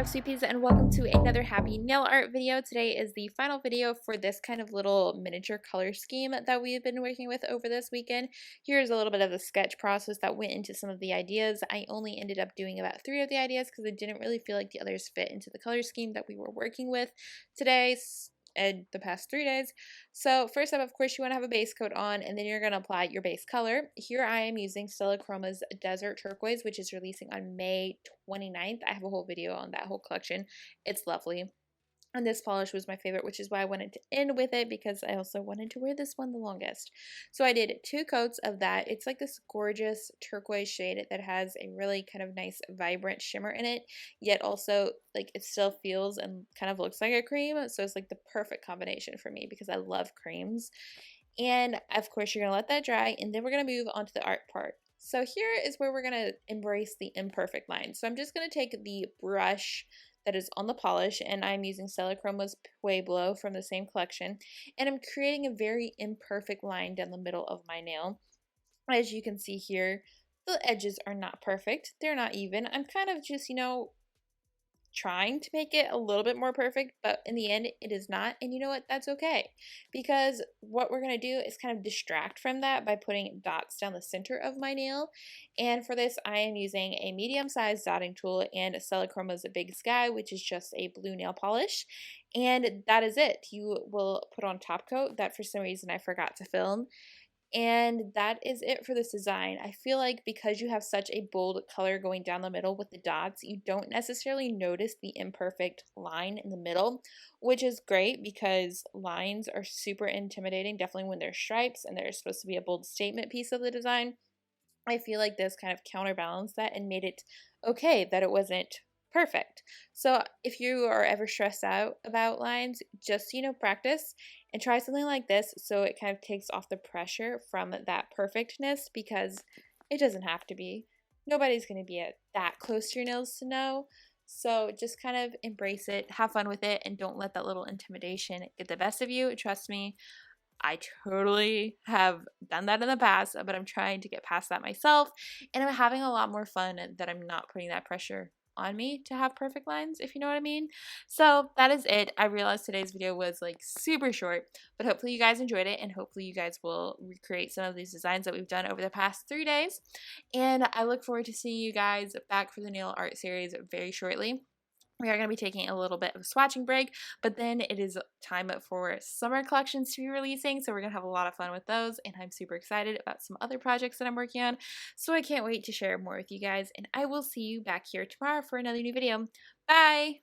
back, Sweetpeas, and welcome to another happy nail art video. Today is the final video for this kind of little miniature color scheme that we've been working with over this weekend. Here's a little bit of the sketch process that went into some of the ideas. I only ended up doing about 3 of the ideas because I didn't really feel like the others fit into the color scheme that we were working with today and the past 3 days. So first up, of course, you want to have a base coat on, and then you're going to apply your base color. Here I am using Stella Chroma's Desert Turquoise, which is releasing on May 29th. I have a whole video on that whole collection. It's lovely. And this polish was my favorite, which is why I wanted to end with it, because I also wanted to wear this one the longest. So I did 2 coats of that. It's like this gorgeous turquoise shade that has a really kind of nice vibrant shimmer in it, yet also like it still feels and kind of looks like a cream. So it's like the perfect combination for me because I love creams. And of course you're going to let that dry, and then we're going to move on to the art part. So here is where we're going to embrace the imperfect line. So I'm just going to take the brush that is on the polish, and I'm using Stella Chroma's Pueblo from the same collection, and I'm creating a very imperfect line down the middle of my nail. As you can see here, the edges are not perfect. They're not even. I'm kind of just, trying to make it a little bit more perfect, but in the end it is not. And you know what, that's okay, because what we're going to do is kind of distract from that by putting dots down the center of my nail. And for this I am using a medium-sized dotting tool and Stella Chroma's Big Sky, which is just a blue nail polish. And that is it. You will put on top coat that for some reason I forgot to film. And that is it for this design. I feel like because you have such a bold color going down the middle with the dots, you don't necessarily notice the imperfect line in the middle, which is great because lines are super intimidating, definitely when they're stripes and they're supposed to be a bold statement piece of the design. I feel like this kind of counterbalanced that and made it okay that it wasn't perfect. So if you are ever stressed out about lines, just practice and try something like this, so it kind of takes off the pressure from that perfectness, because it doesn't have to be. Nobody's going to be that close to your nails to know. So just kind of embrace it, have fun with it, and don't let that little intimidation get the best of you. Trust me, I totally have done that in the past, but I'm trying to get past that myself, and I'm having a lot more fun that I'm not putting that pressure on me to have perfect lines, if you know what I mean. So that is it. I realized today's video was like super short, but hopefully you guys enjoyed it, and hopefully you guys will recreate some of these designs that we've done over the past 3 days. And I look forward to seeing you guys back for the nail art series very shortly. We are going to be taking a little bit of a swatching break, but then it is time for summer collections to be releasing, so we're going to have a lot of fun with those, and I'm super excited about some other projects that I'm working on, so I can't wait to share more with you guys, and I will see you back here tomorrow for another new video. Bye!